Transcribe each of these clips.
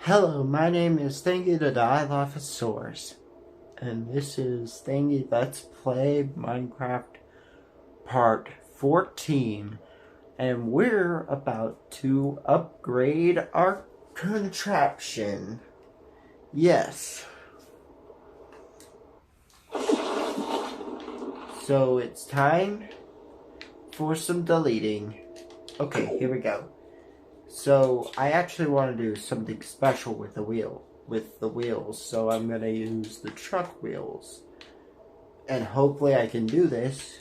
Hello, my name is Thangie the Dilophosaurus, and this is Thangie Let's Play Minecraft Part 14, and we're about to upgrade our contraption. Yes. So it's time for some deleting. Okay, here we go. So I actually want to do something special with the wheels. So I'm gonna use the truck wheels, and hopefully I can do this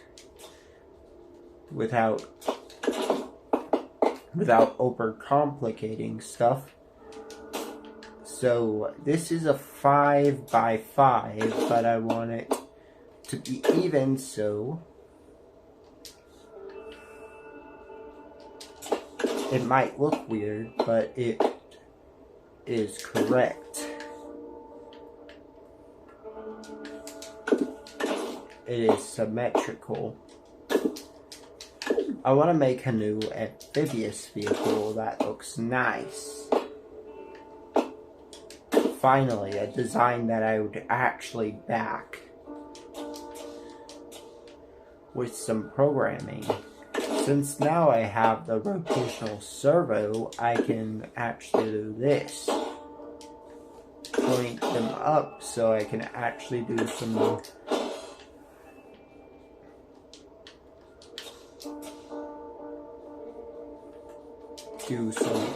without overcomplicating stuff. So this is a 5x5, but I want it to be even, so it might look weird, but it is correct. It is symmetrical. I want to make a new amphibious vehicle that looks nice. Finally, a design that I would actually back with some programming. Since now I have the rotational servo, I can actually do this. Point them up so I can actually do some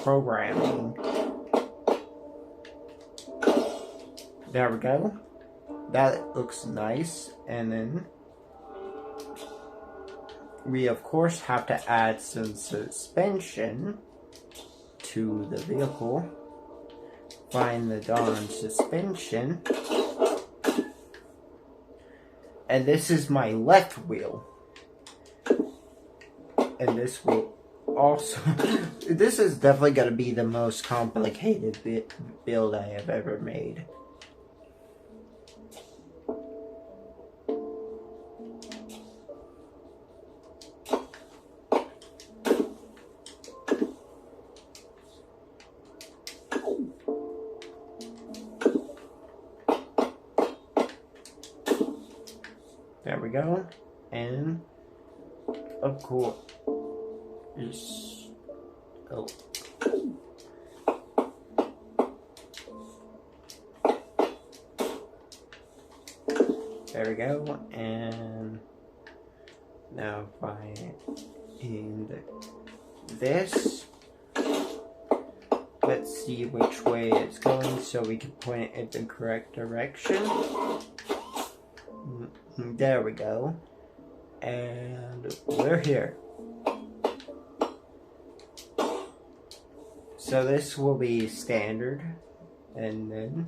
programming. There we go. That looks nice. And then we of course have to add some suspension to the vehicle. Find the darn suspension. And this is my left wheel. And this will also... this is definitely going to be the most complicated build I have ever made. There we go. And of course, there we go. And now find this. Let's see which way it's going so we can point it in the correct direction. There we go. And we're here. So this will be standard. And then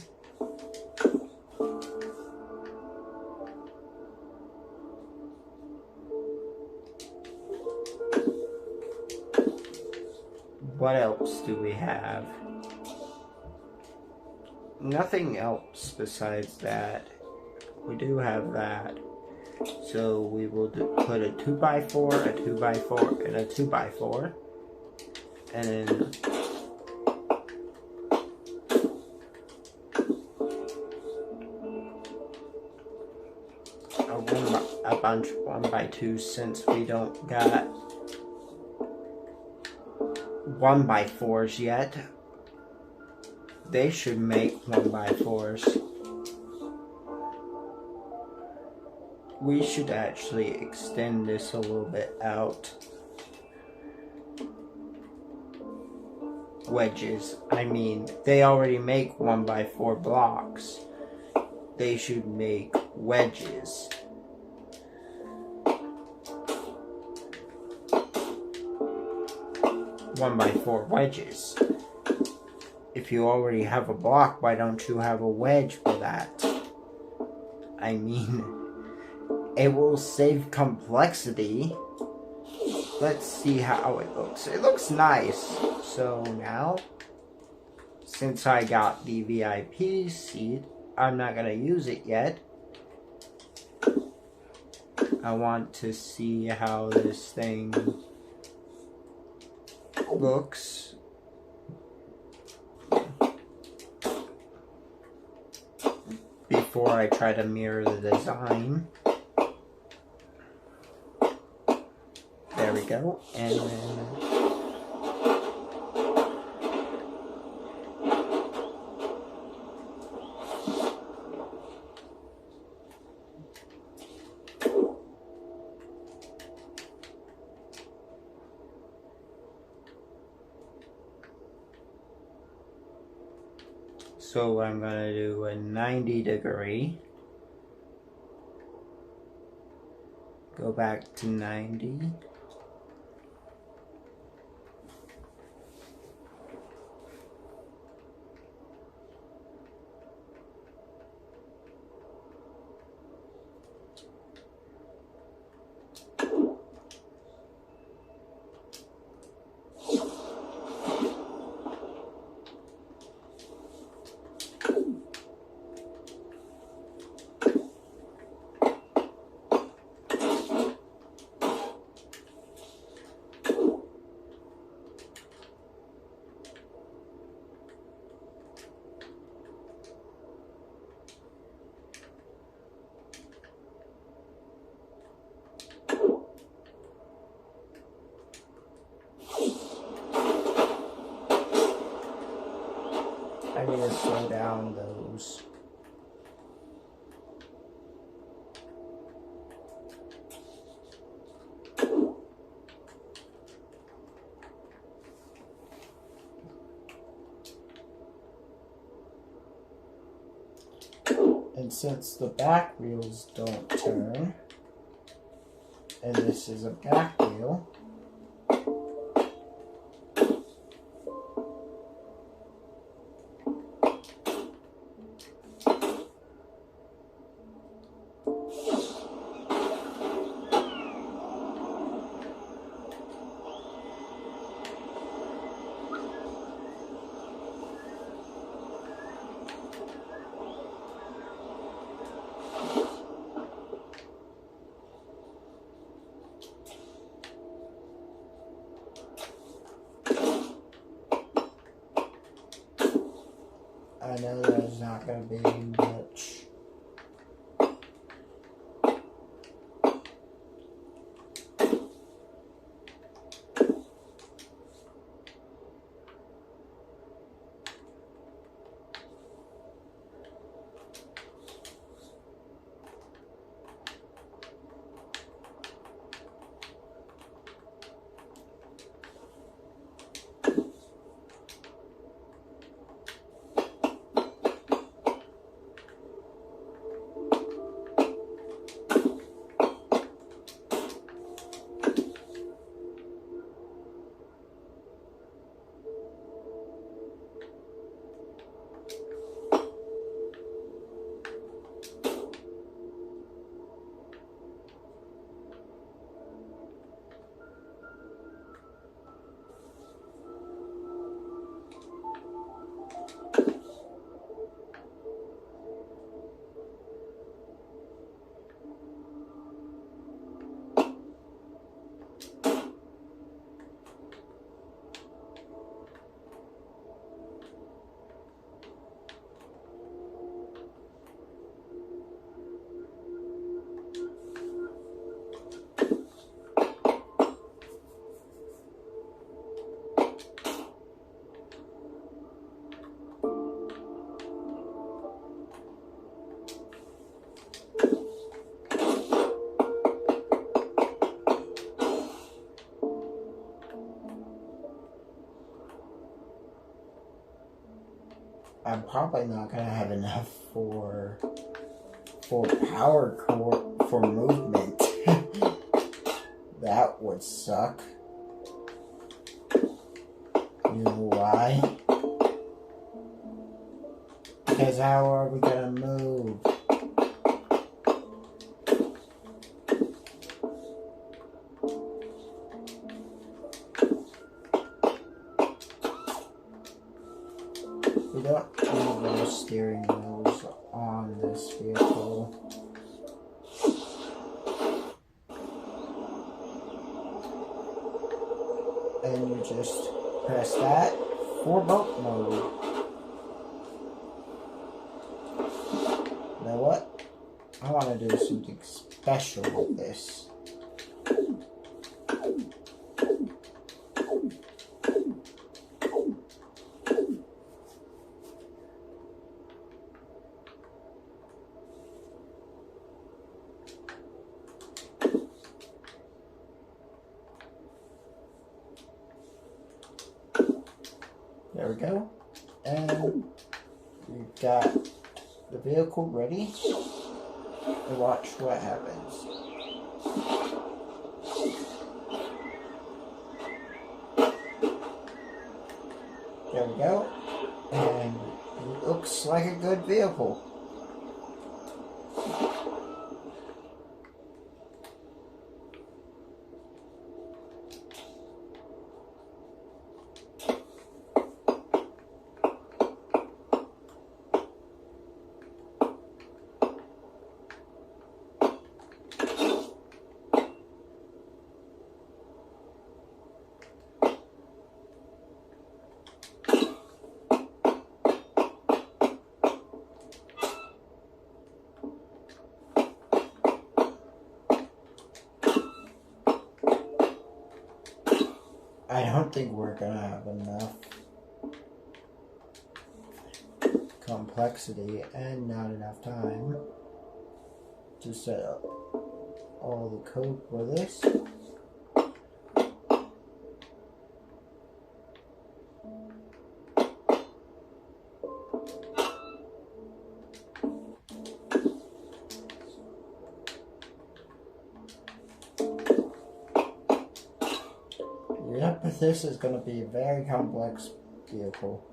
what else do we have? Nothing else besides that. We do have that. So we will put a 2x4, a 2x4, and a 2x4. And then a bunch of 1x2s, since we don't got 1x4s yet. They should make 1x4s. We should actually extend this a little bit out. Wedges. I mean, they already make 1x4 blocks. They should make wedges. One by 4 wedges. If you already have a block, why don't you have a wedge for that? I mean, it will save complexity. Let's see how it looks. It looks nice. So now, since I got the VIP seat, I'm not going to use it yet. I want to see how this thing looks. before I try to mirror the design. There we go. And then so I'm going to do a 90°. Go back to 90. I need to slow down those. And since the back wheels don't turn, and this is a back wheel, I know there's not going to be much. I'm probably not going to have enough for power core for movement. That would suck. You know why? Because how are we going to move? We don't need those steering wheels on this vehicle. And you just press that for boat mode. Now to do something special with this. There we go. And we've got the vehicle ready to watch what happens. There we go. And it looks like a good vehicle. I don't think we're gonna have enough complexity and not enough time to set up all the code for this. Yep, this is going to be a very complex vehicle.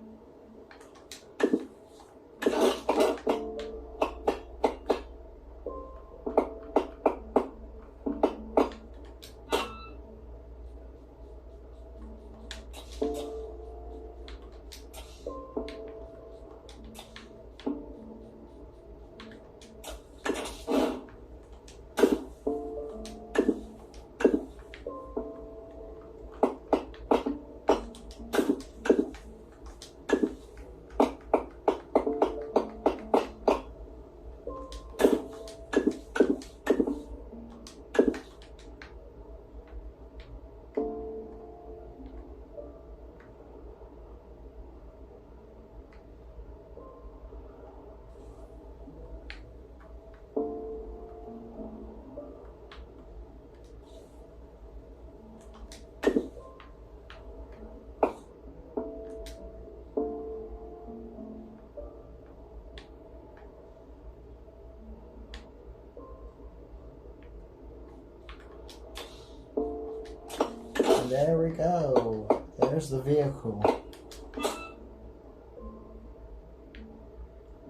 There we go. There's the vehicle.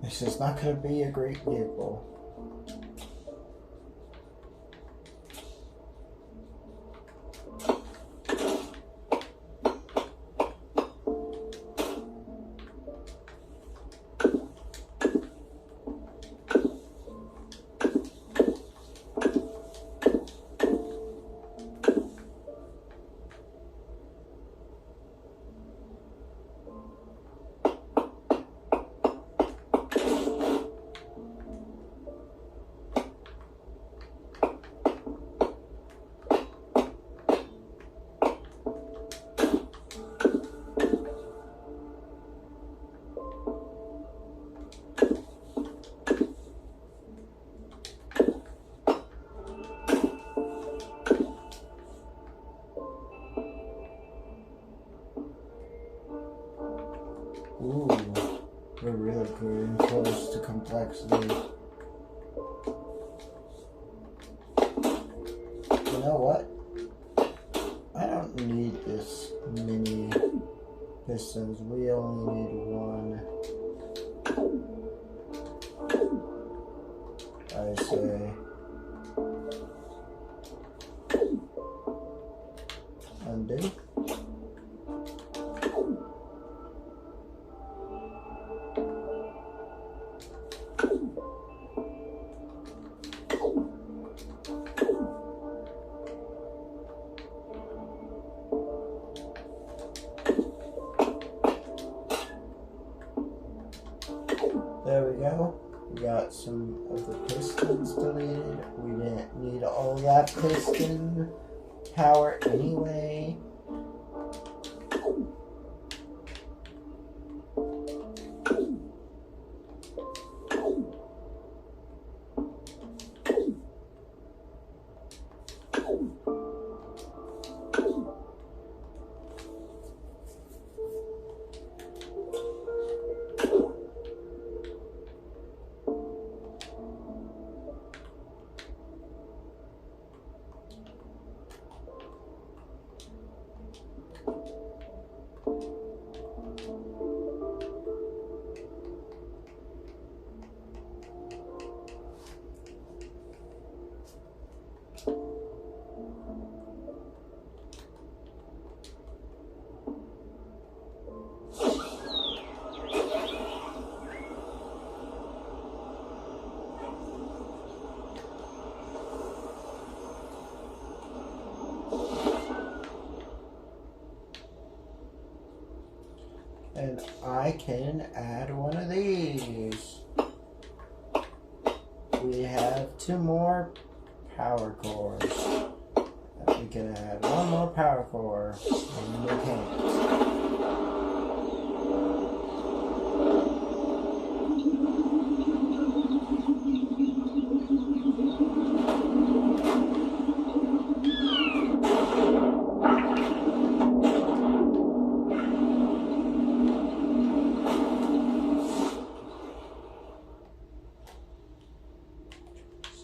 This is not going to be a great vehicle. Ooh, we're really getting close to complexity. You know what? I don't need this many pistons. We only need one. I say. Undo. There we go. We got some of the pistons deleted. We didn't need all that piston power anyway. And I can add one of these. We have 2 more power cores. We can add 1 more power core. And we can't.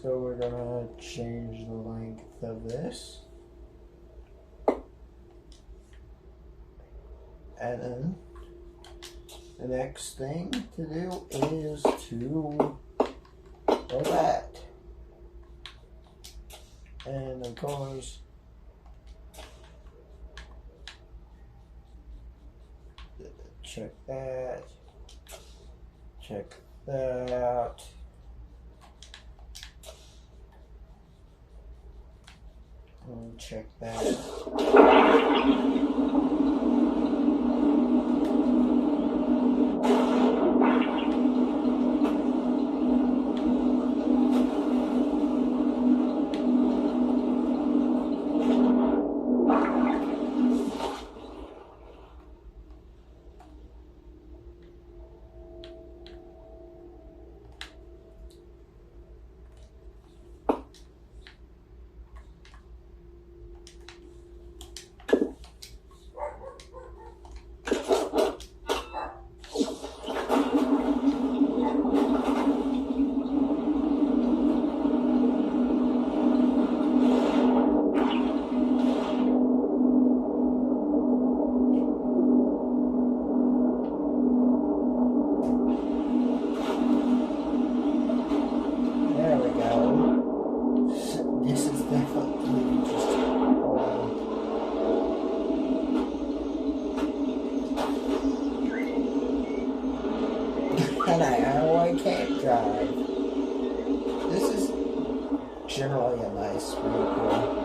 So we're gonna change the length of this. And then the next thing to do is to go that. And of course, check that. Check that. And check that. And I can't drive. This is generally a nice vehicle.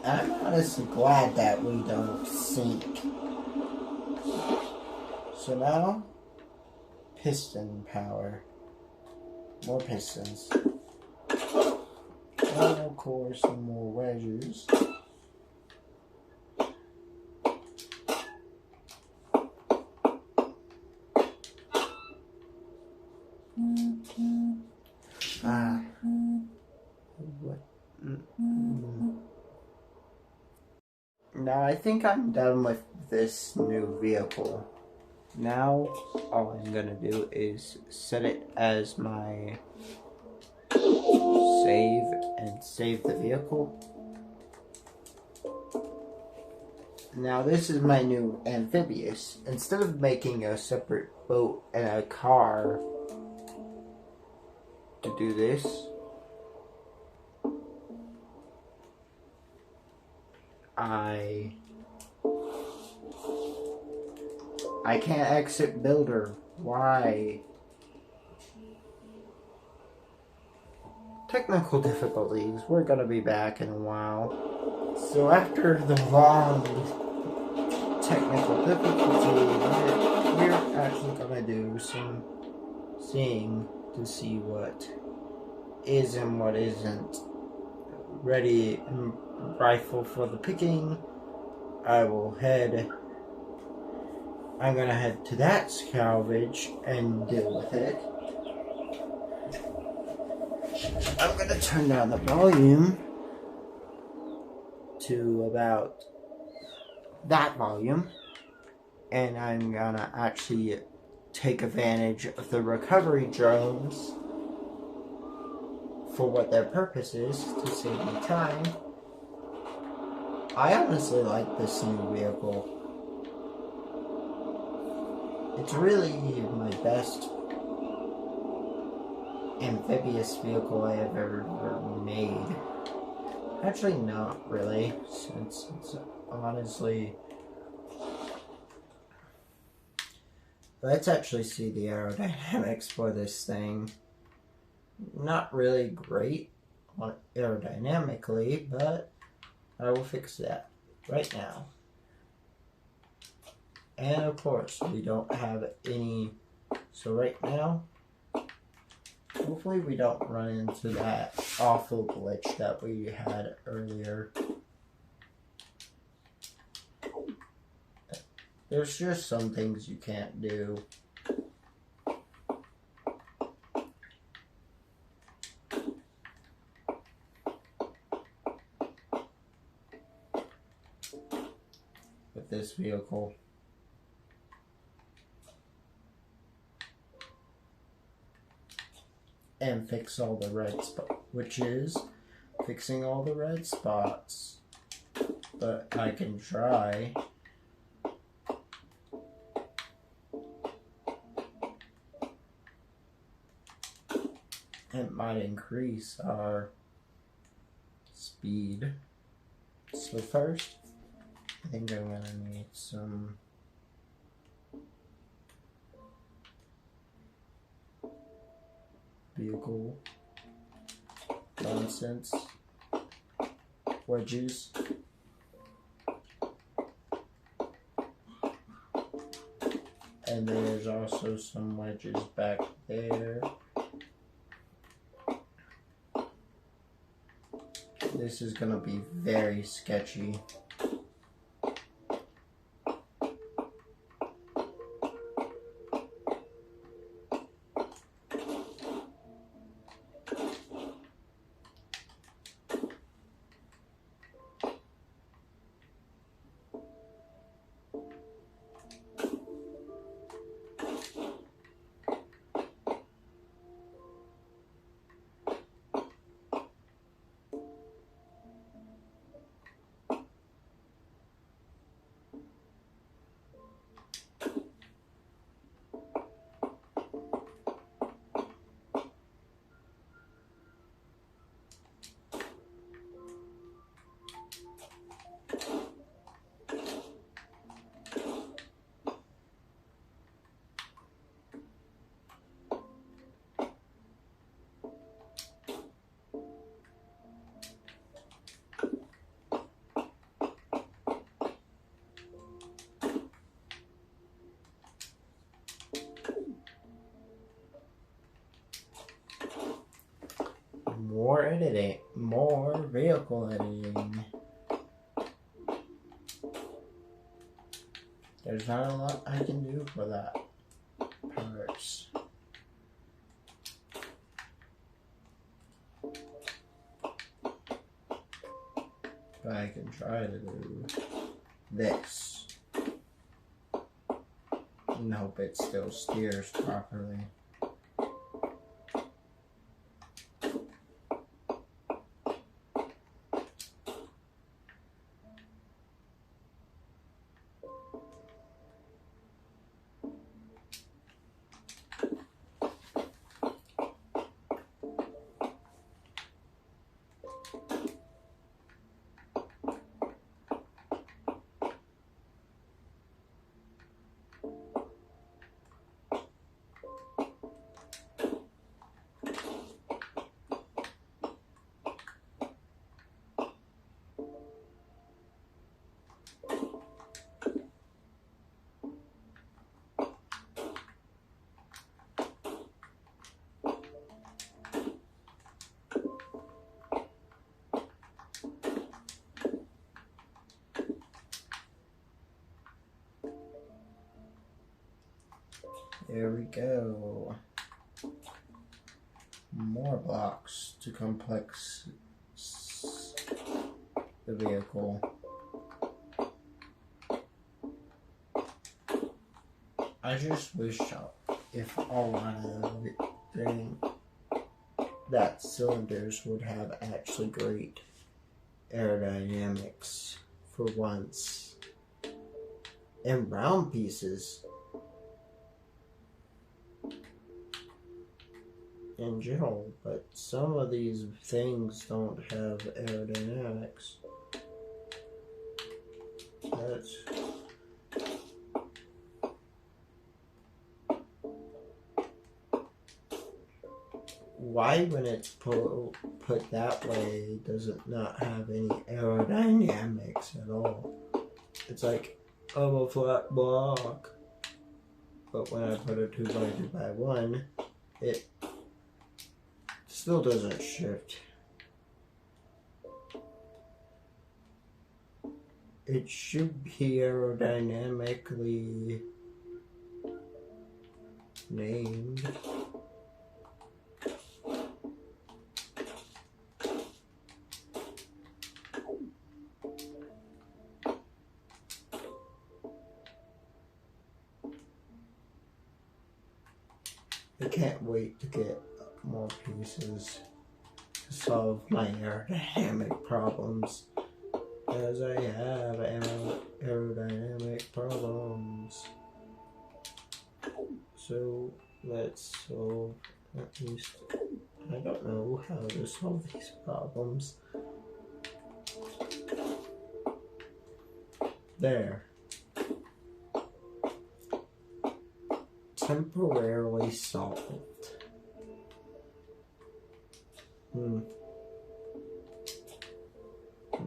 I'm honestly glad that we don't sink. So now, piston power. More pistons. And of course, some more wedges. Now I think I'm done with this new vehicle. Now all I'm gonna do is set it as my save and save the vehicle. Now this is my new amphibious. Instead of making a separate boat and a car to do this, I can't exit builder. Why? Technical difficulties. We're gonna be back in a while. So after the long technical difficulty, we're actually gonna do some seeing to see what is and what isn't. Ready and rifle for the picking. I'm gonna head to that salvage and deal with it. I'm gonna turn down the volume to about that volume, and I'm gonna actually take advantage of the recovery drones for what their purpose is, to save me time. I honestly like this new vehicle. It's really my best amphibious vehicle I have ever made. Actually, not really, since it's honestly... Let's actually see the aerodynamics for this thing. Not really great aerodynamically, but I will fix that right now. And of course, we don't have any, so right now, hopefully we don't run into that awful glitch that we had earlier. There's just some things you can't do. With this vehicle. And fix all the red spots, which is fixing all the red spots. But I can try. It might increase our speed. So first, I think I'm gonna need some vehicle nonsense wedges. And there's also some wedges back there. This is gonna be very sketchy. More editing, more vehicle editing. There's not a lot I can do for that parts. But I can try to do this and hope it still steers properly. There we go. More blocks to complex the vehicle. I just wish if a lot of that cylinders would have actually great aerodynamics for once. And round pieces in general, but some of these things don't have aerodynamics. That's why, when it's put that way, does it not have any aerodynamics at all? It's like, I'm a flat block. But when I put a 2x2x1, it still doesn't shift. It should be aerodynamically named. I can't wait to get more pieces to solve my aerodynamic problems, as I have aerodynamic problems. So let's solve at least, I don't know how to solve these problems. There. Temporarily solved.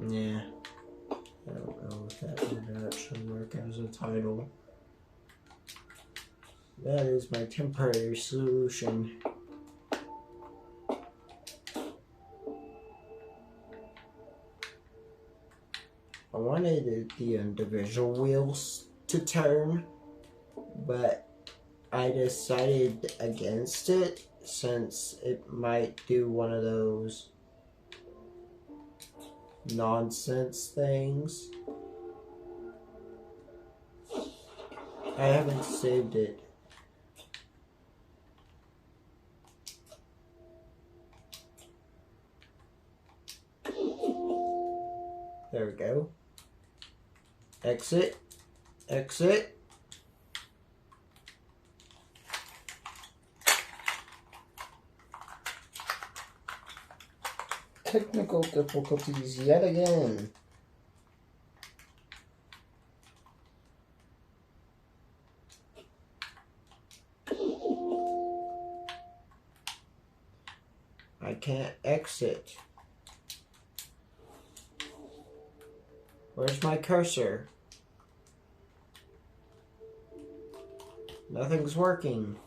Yeah. I don't know if that would actually work as a title. That is my temporary solution. I wanted the individual wheels to turn, but I decided against it since it might do one of those nonsense things. I haven't saved it. There we go. Exit. Exit. Technical difficulties yet again. I can't exit. Where's my cursor? Nothing's working.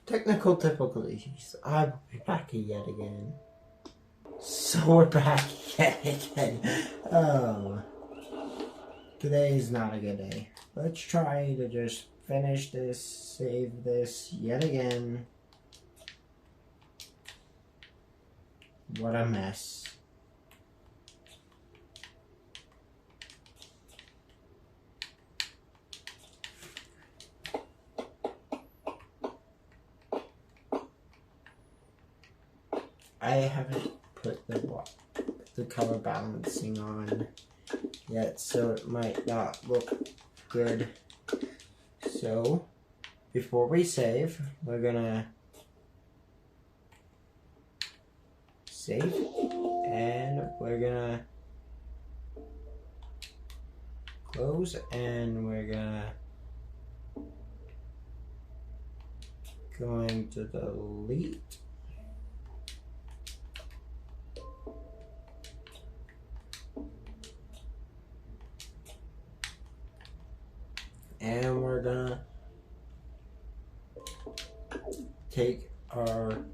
Technical difficulties. I will be back yet again. So we're back yet again. Oh. Today is not a good day. Let's try to just finish this, save this yet again. What a mess. I haven't put the color balancing on yet, so it might not look good. So before we save, we're gonna save, and we're gonna close, and we're going to delete. And we're gonna take our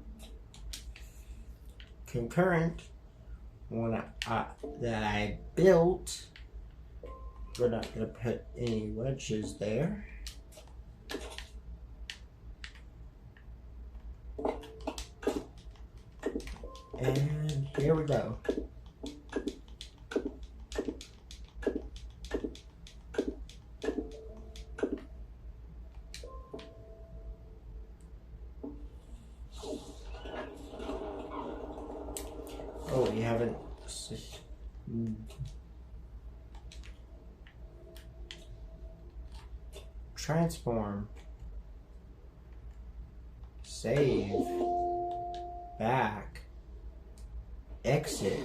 concurrent one that I built. We're not gonna put any wedges there. And here we go. Oh, you haven't... Transform. Save. Back. Exit.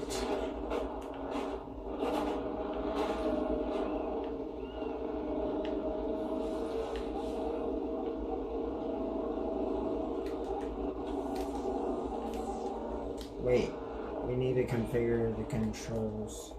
Wait, we need to configure the controls.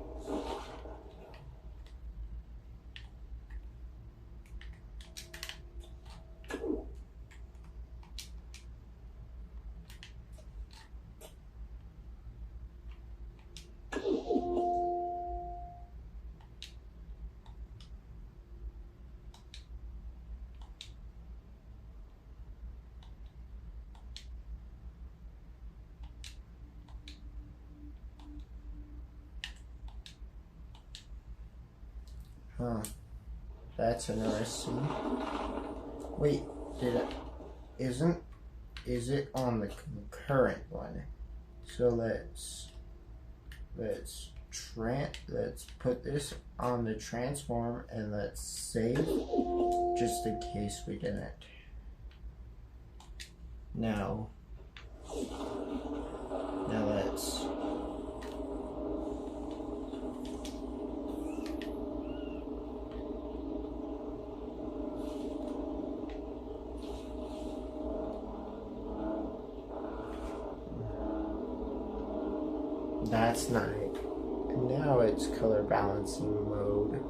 Huh. That's interesting. Wait, is it on the current one? So let's put this on the transform and let's save just in case we didn't. Now let's that's not it. Now it's color balancing mode.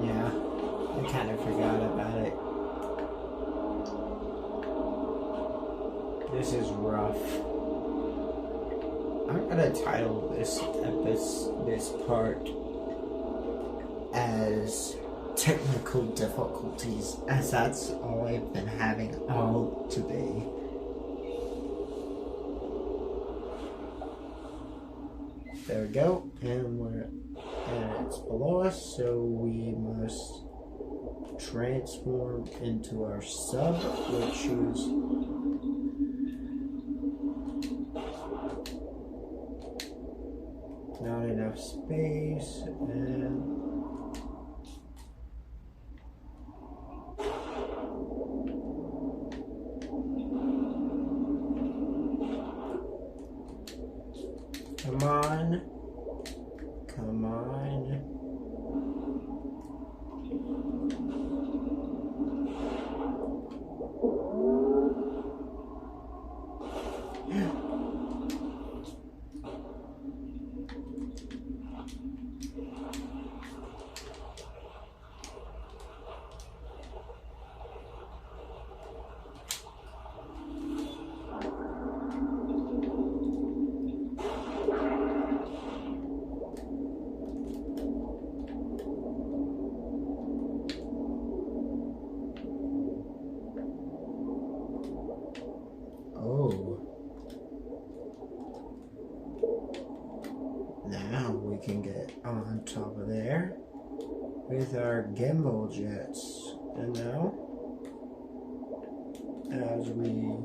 Yeah, I kind of forgot about it. This is rough. I'm gonna title this part as technical difficulties, as that's all I've been having all today. There we go, and it's below us, so we must transform into our sub, which is not enough space, and come on. Now we can get on top of there with our gimbal jets. And now, as we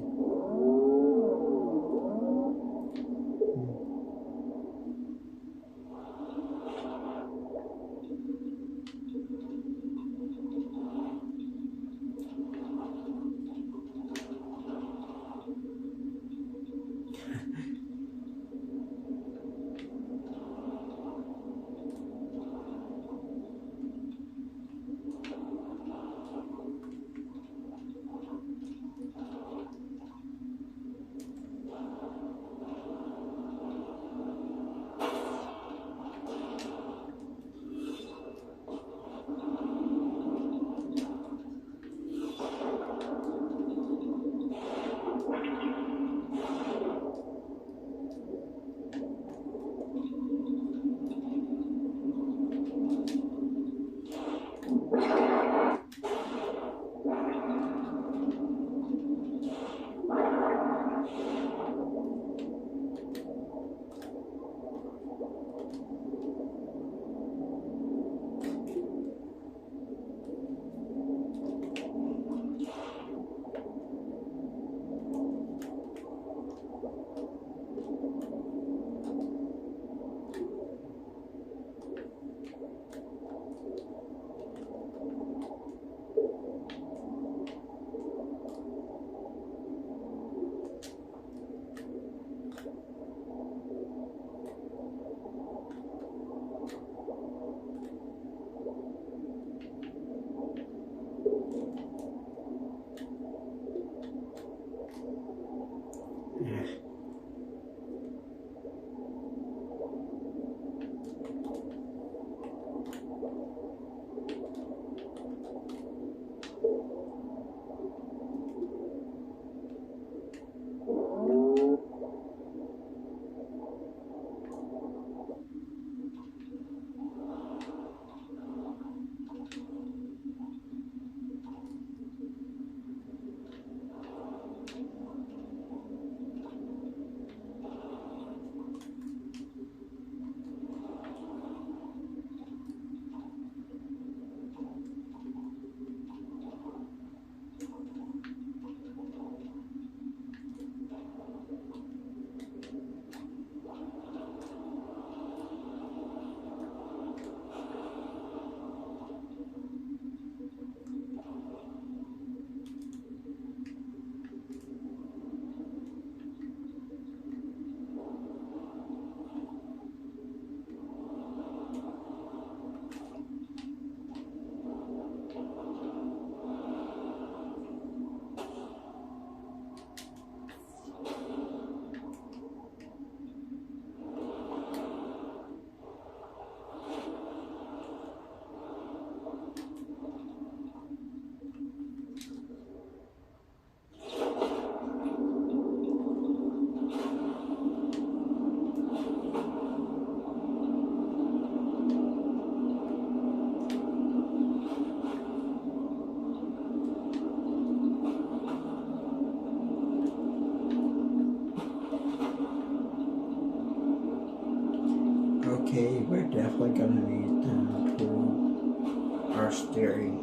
our steering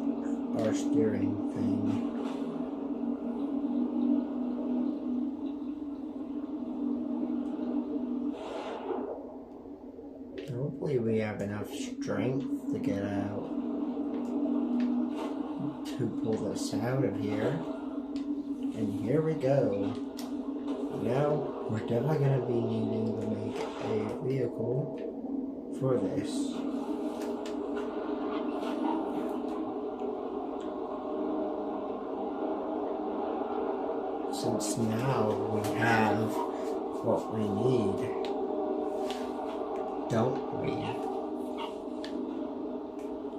thing. Hopefully we have enough strength to get out, to pull this out of here. And here we go. Now, we're definitely going to be needing to make a vehicle for this. Since now we have what we need, don't we?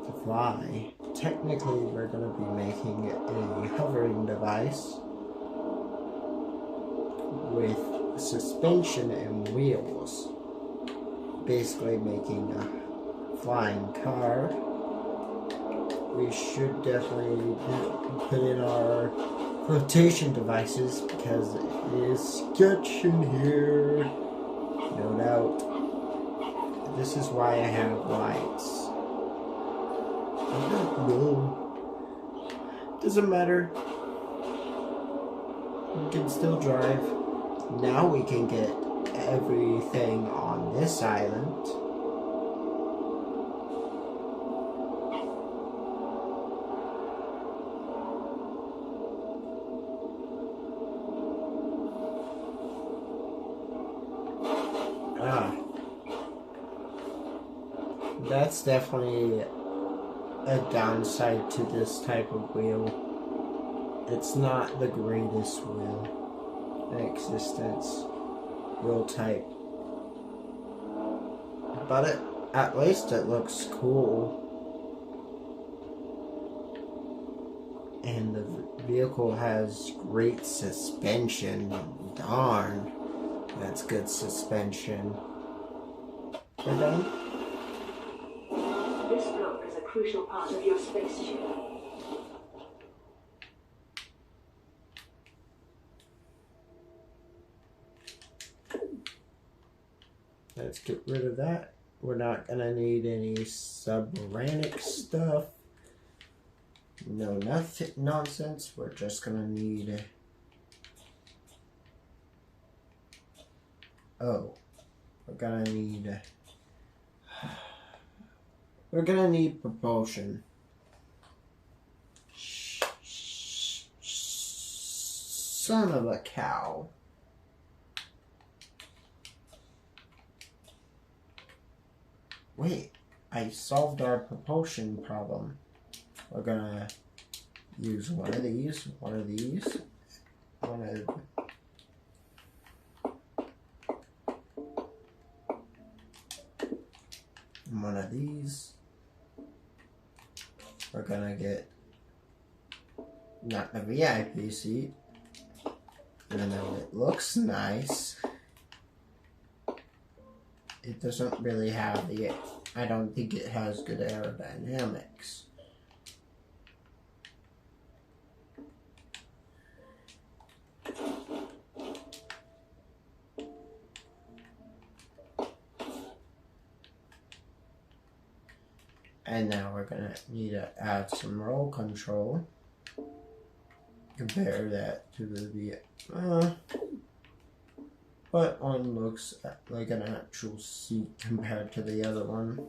To fly. Technically, we're going to be making a hovering device with suspension and wheels. Basically making a flying car. We should definitely put in our flotation devices because it is sketch in here. No doubt. This is why I have lights. I don't know. Doesn't matter. We can still drive. Now we can get everything on this island. That's definitely a downside to this type of wheel. It's not the greatest wheel in existence, wheel type. But at least it looks cool. And the vehicle has great suspension. Darn, that's good suspension. We're done? This block is a crucial part of your spaceship. Let's get rid of that. We're not gonna need any subranic stuff. No nothing nonsense. We're just gonna need we're gonna need propulsion. Son of a cow. Wait, I solved our propulsion problem. We're gonna use one of these, one of these, one of these. We're gonna get not the VIP seat, even though it looks nice. It doesn't really have I don't think it has good aerodynamics. And now we're gonna need to add some roll control. Compare that to the but one looks like an actual seat compared to the other one.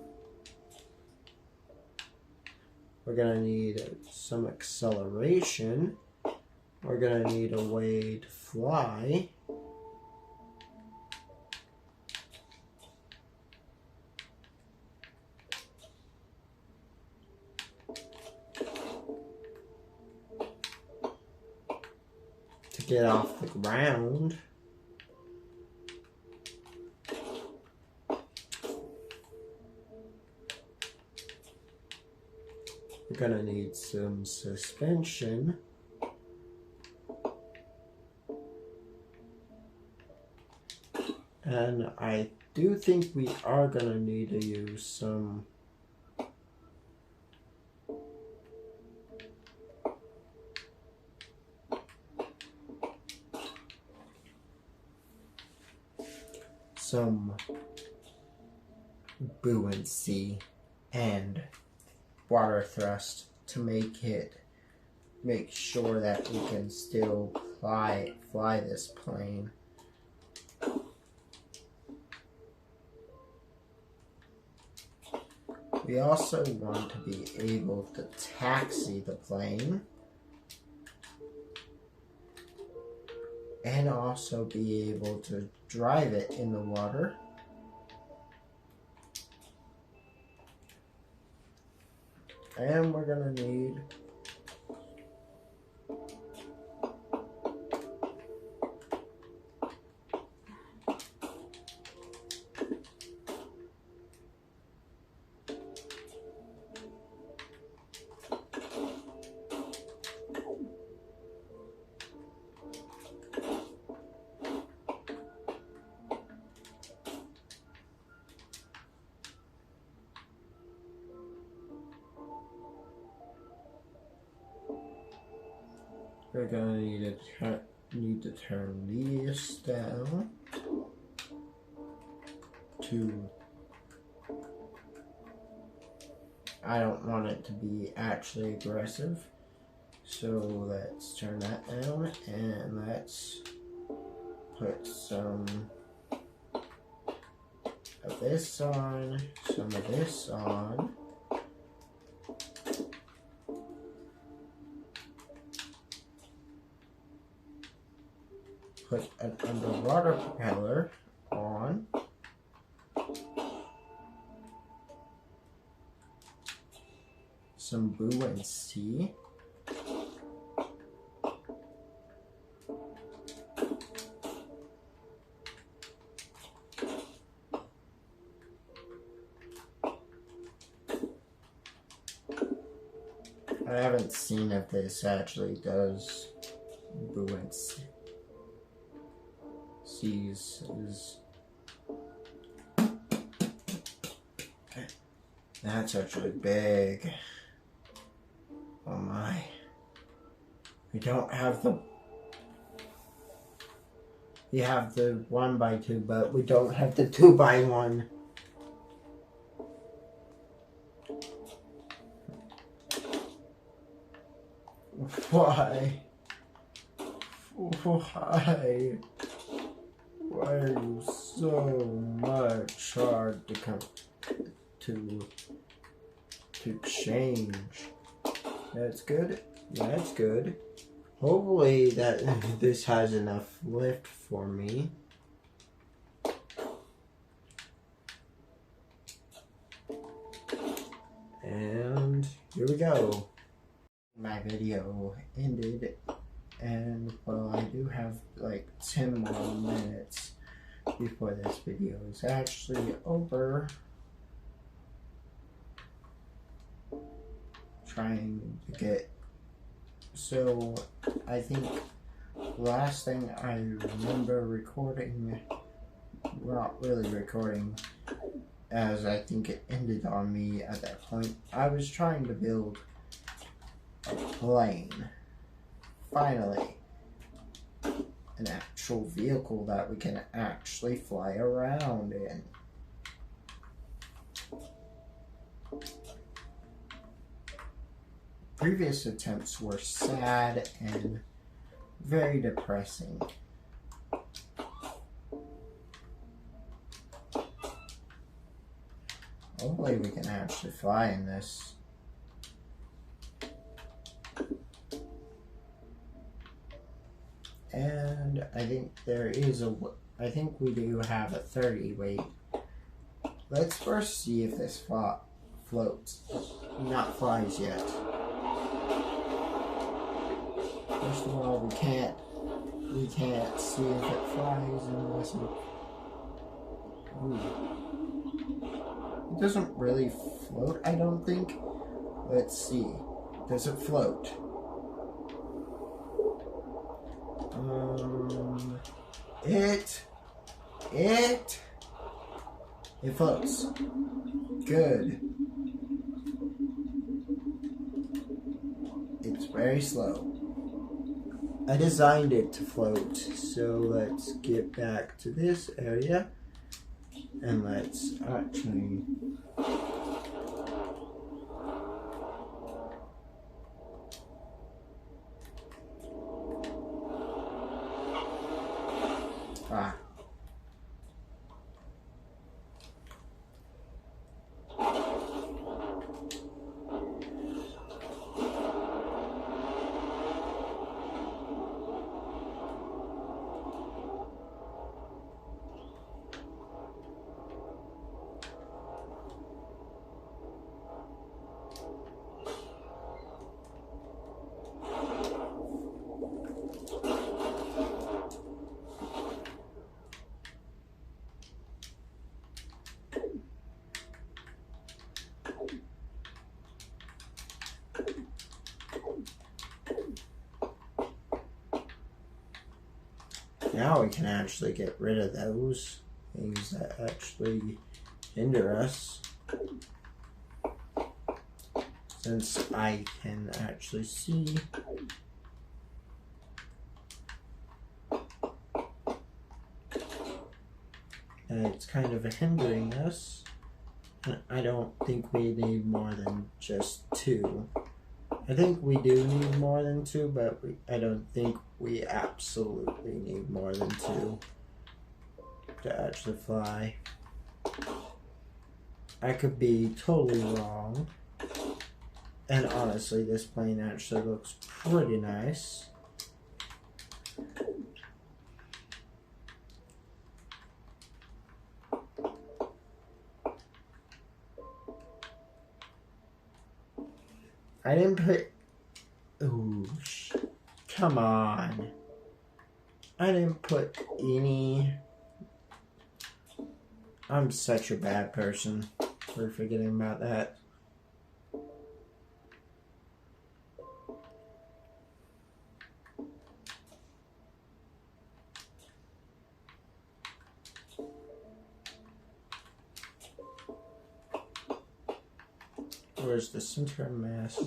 We're gonna need some acceleration. We're gonna need a way to fly. To get off the ground. We're gonna need some suspension. And I do think we are gonna need to use some buoyancy and water thrust to make sure that we can still fly this plane. We also want to be able to taxi the plane and also be able to drive it in the water. And we're gonna need we're gonna need to turn these down to, I don't want it to be actually aggressive, so let's turn that down and let's put some of this on, some of this on. Put an underwater propeller on. Some buoyancy. I haven't seen if this actually does buoyancy. That's actually big. Oh my. We don't have the... We have the 1x2, but we don't have the 2x1. Why? Why? Why are you so much hard to come to change? That's good. That's good. Hopefully that this has enough lift for me. And here we go. My video ended, and well, I do have like 10 more minutes before this video is actually over. Trying to get, so I think last thing I remember recording, not really recording, as I think it ended on me at that point, I was trying to build a plane, finally, an actual vehicle that we can actually fly around in. Previous attempts were sad and very depressing. Hopefully we can actually fly in this. And I think there is I think we do have a 30 weight. Let's first see if this floats. Not flies yet. First of all, we can't see if it flies unless it doesn't really float, I don't think. Let's see. Does it float? It floats. Good. It's very slow. I designed it to float, so let's get back to this area and let's actually Now we can actually get rid of those things that actually hinder us. Since I can actually see. And it's kind of hindering us. I don't think we need more than just 2. I think we do need more than 2, but I don't think we absolutely need more than 2 to actually fly. I could be totally wrong. And honestly, this plane actually looks pretty nice. I didn't put... Ooh, come on. I didn't put any... I'm such a bad person for forgetting about that. Where's the center of mass?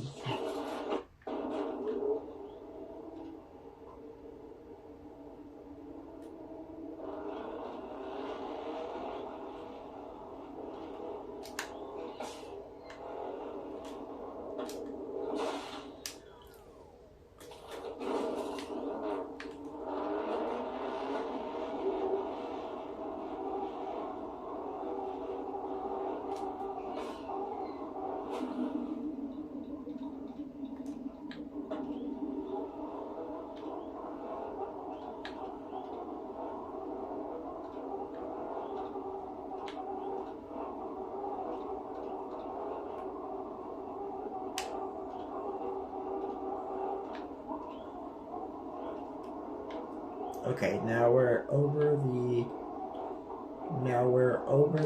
Okay, now we're over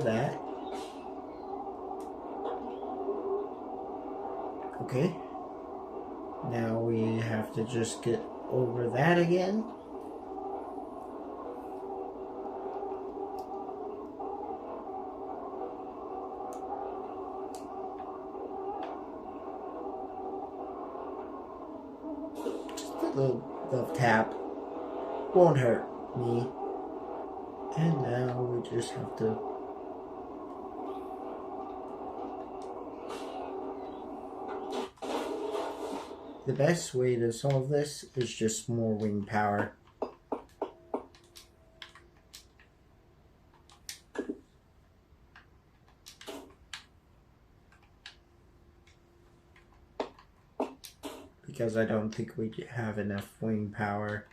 that. Okay. Now we have to just get over that again. Just a little tap. Won't hurt me. And now we just have to... The best way to solve this is just more wing power. Because I don't think we have enough wing power.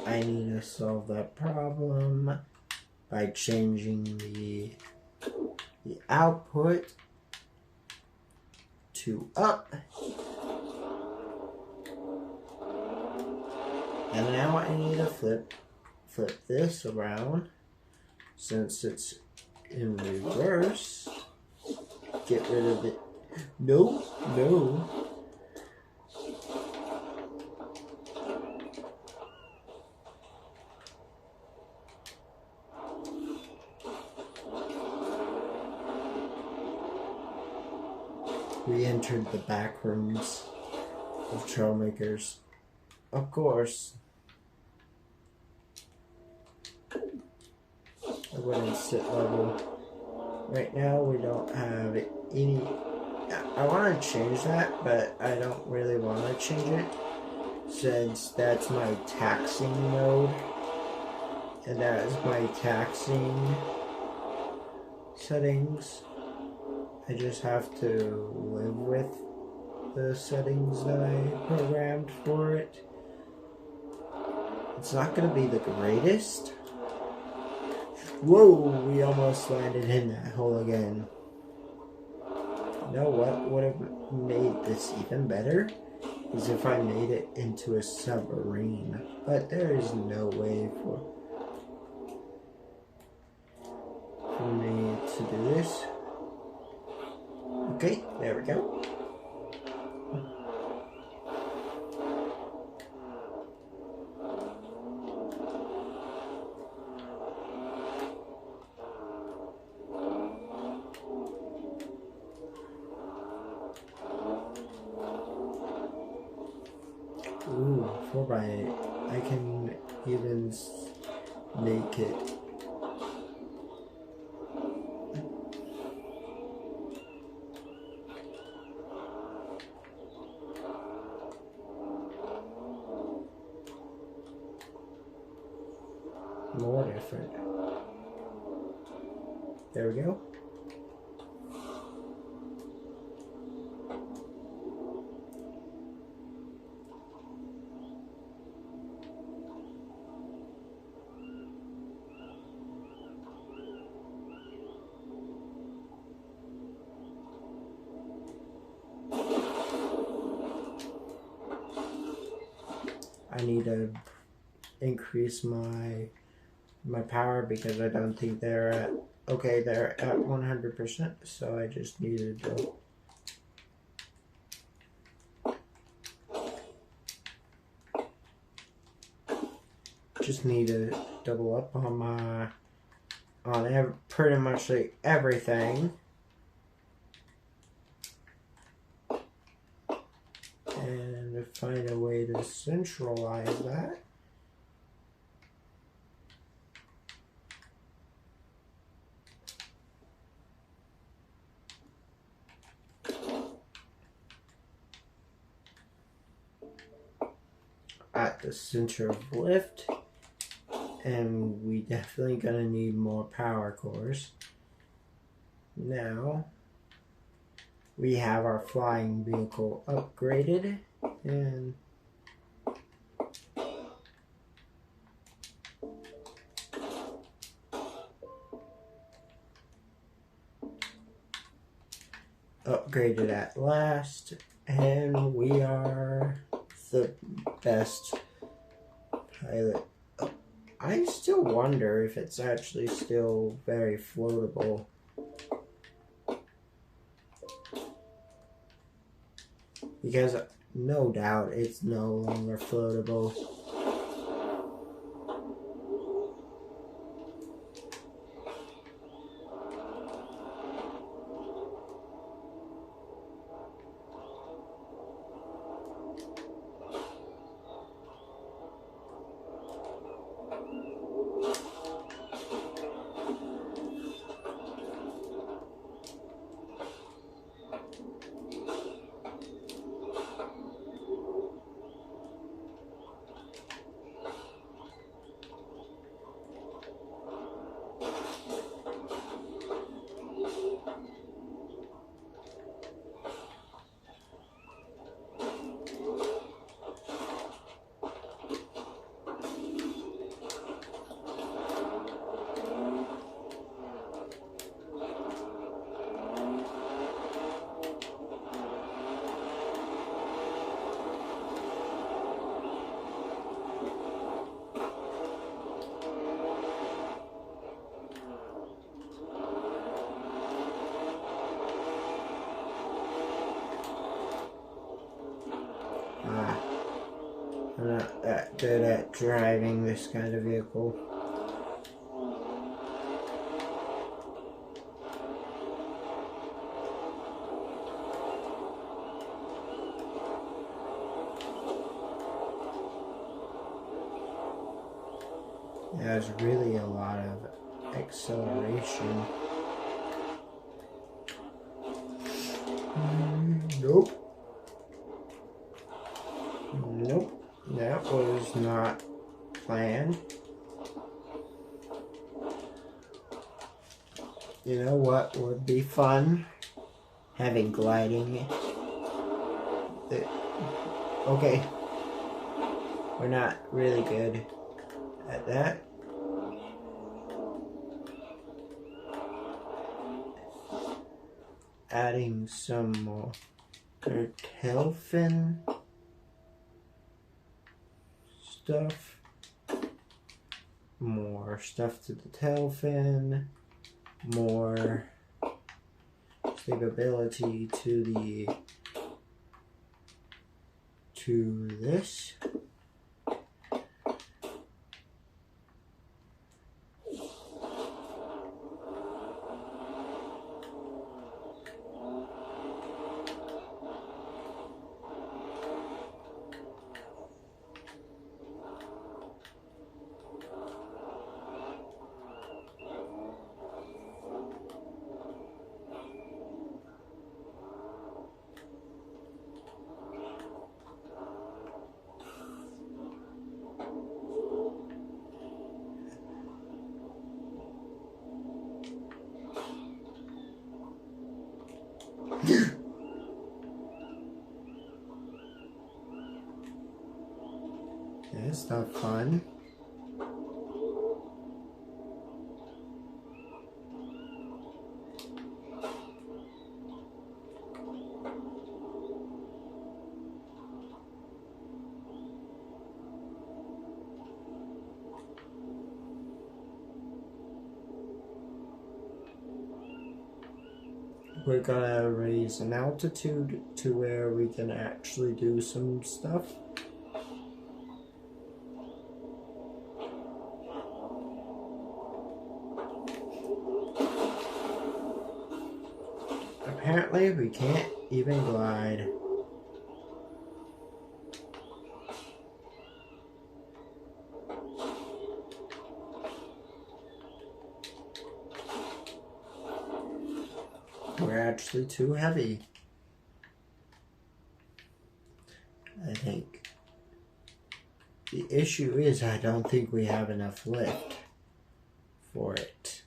I need to solve that problem by changing the output to up. And now I need to flip this around since it's in reverse. Get rid of it. No. We entered the back rooms of trailmakers. Of course. I wouldn't sit level. Right now we don't have any... I want to change that, but I don't really want to change it since that's my taxing mode. And that is my taxing settings. I just have to live with the settings that I programmed for it. It's not going to be the greatest. Whoa, we almost landed in that hole again. You know what would have made this even better? Is if I made it into a submarine. But there is no way for... for me to do this. Okay, there we go. Ooh, 4x8. I can even make it. More different. There we go. I need to increase my power because I don't think they're at, okay, they're at 100%, so I just needed to double up on pretty much like everything, and find a way to centralize that. At the center of lift, and we definitely gonna need more power cores. Now we have our flying vehicle upgraded, and upgraded at last, and we are the best pilot. I still wonder if it's actually still very floatable. Because no doubt it's no longer floatable. I'm not that good at driving this kind of vehicle. There's really a lot of acceleration. Nope. Nope. That was not planned. You know what would be fun? Having gliding. Okay. We're not really good at that. Adding some more tail fin stuff. More stuff to the tail fin. more stability to this. That's not fun. We're gonna raise an altitude to where we can actually do some stuff. Apparently, we can't even glide. We're actually too heavy. I think the issue is I don't think we have enough lift for it.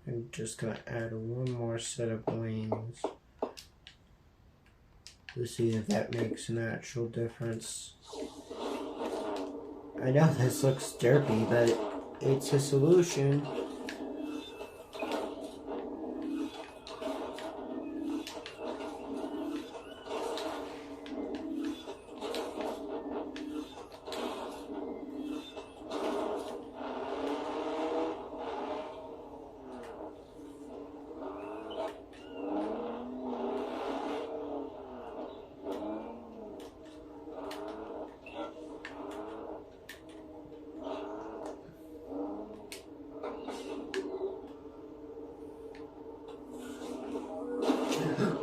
I'm just gonna add one more set of wings to see if that makes an actual difference. I know this looks derpy, but it's a solution.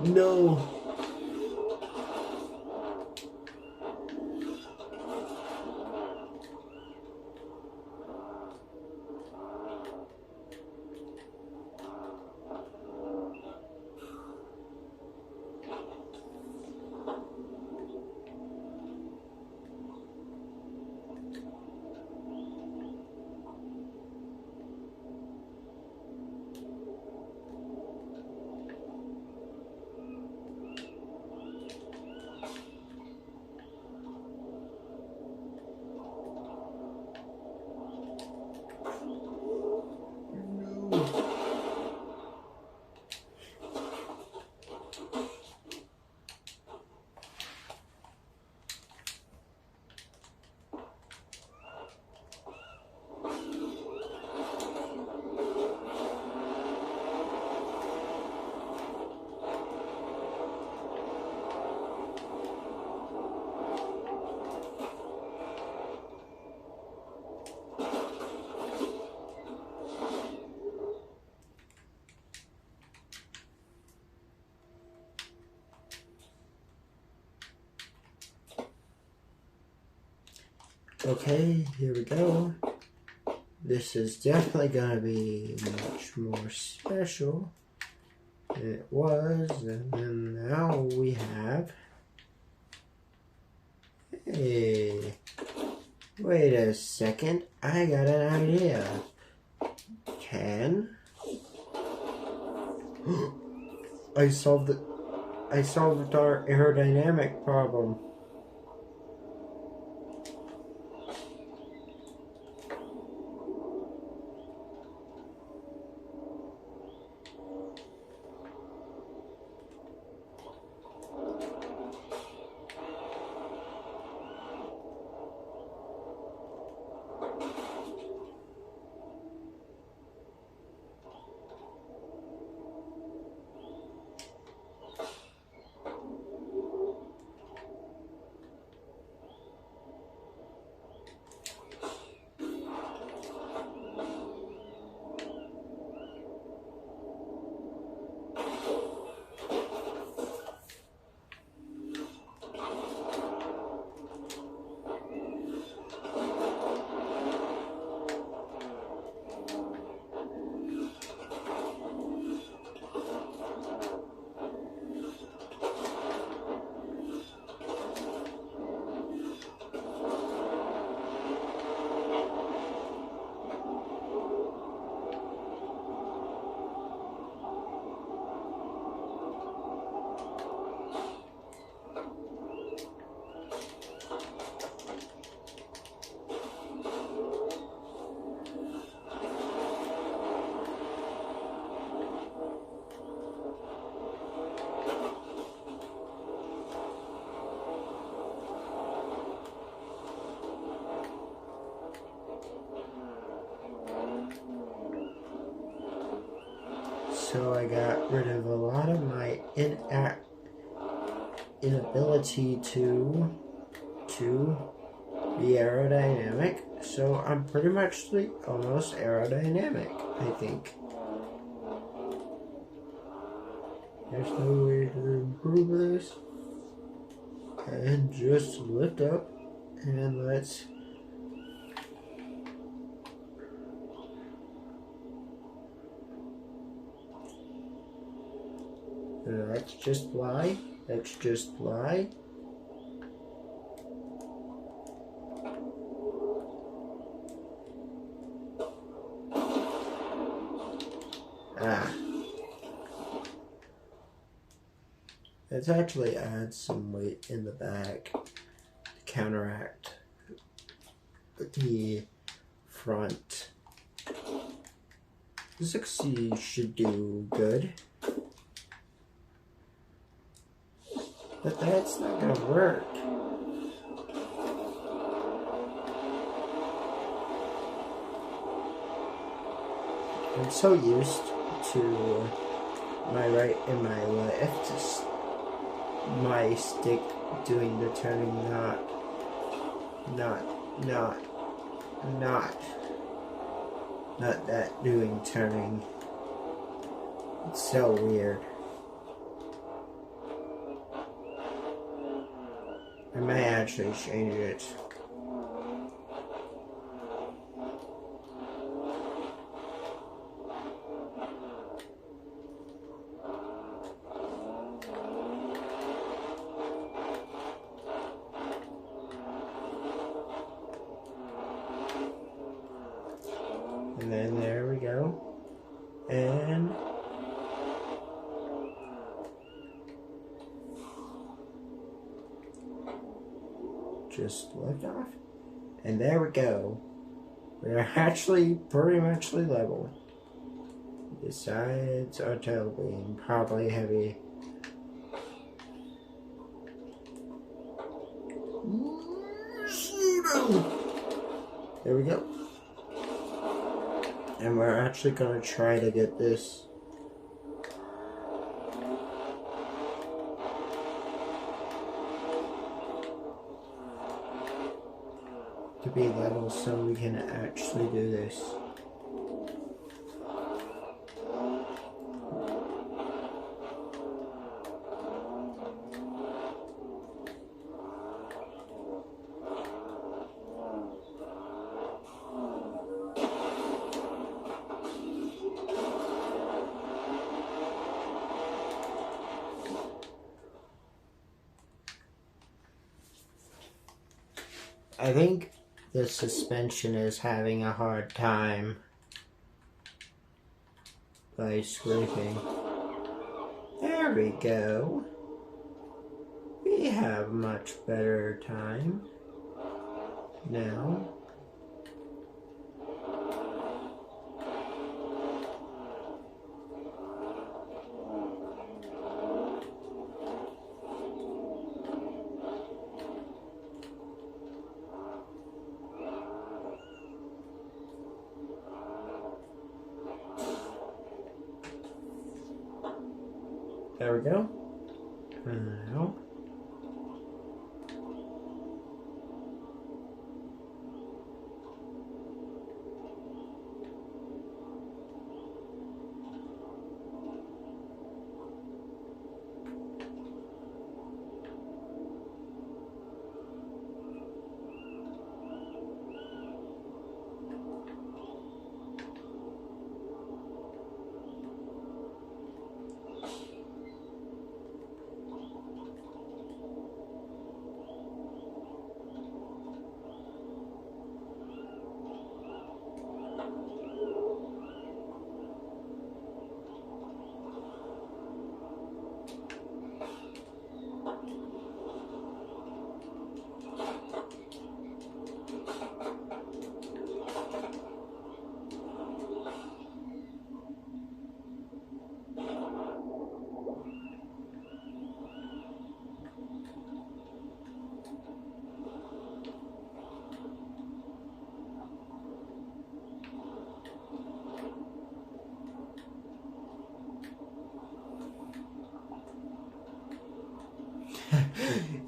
No. Okay, here we go. This is definitely gonna be much more special than it was, and then now we have. Hey, wait a second, I got an idea. I solved our aerodynamic problem. so I got rid of a lot of my inability to be aerodynamic. So I'm pretty much almost aerodynamic, I think. There's no way to improve this. And just lift up and let's just fly. Let's just fly. Let's actually add some weight in the back to counteract the front. This should do good. But that's not gonna work. I'm so used to my right and my left, my stick doing the turning, not that doing turning. It's so weird. I may actually change it. And then there we go. And just lift off. And there we go. We're actually pretty much level. The sides are tail being probably heavy. There we go. And we're actually going to try to get this to be level so we can actually do this. I think the suspension is having a hard time by scraping. There we go. We have much better time now. There we go. Now.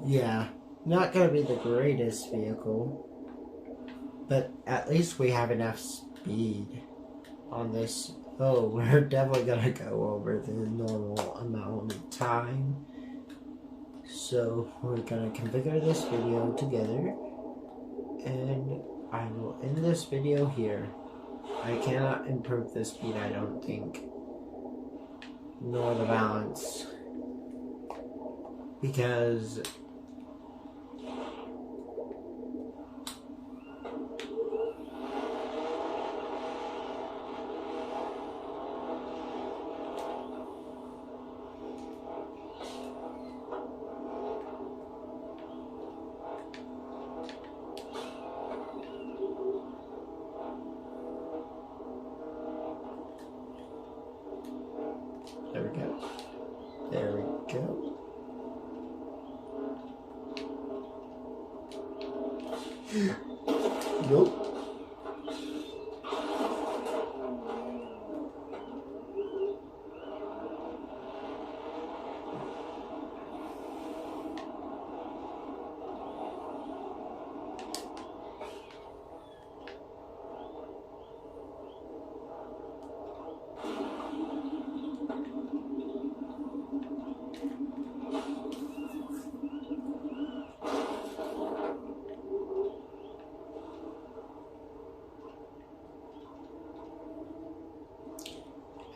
Yeah, not gonna be the greatest vehicle, but at least we have enough speed on this. Oh, we're definitely gonna go over the normal amount of time. So we're gonna configure this video together, and I will end this video here. I cannot improve the speed, I don't think, nor the balance, because there we go. There we go. Nope.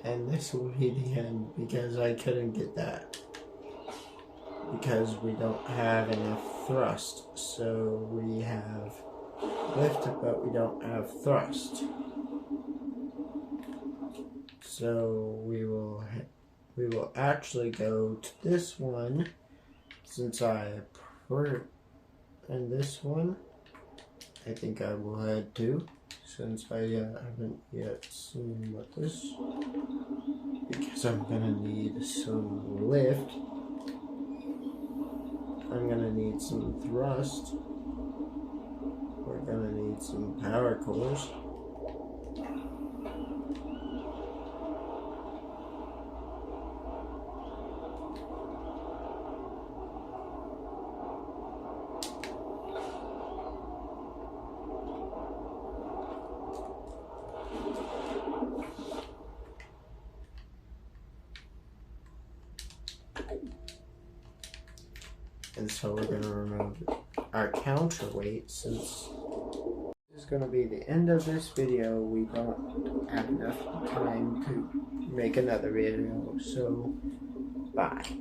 And this will be the end because I couldn't get that. Because we don't have enough thrust. So we have lift, but we don't have thrust. So we will actually go to this one, since and this one I think I will head to, since I haven't yet seen what this, because I'm gonna need some lift, I'm gonna need some thrust, we're gonna need some power cores. And so we're going to remove our counterweight, since this is going to be the end of this video. We don't have enough time to make another video, so bye.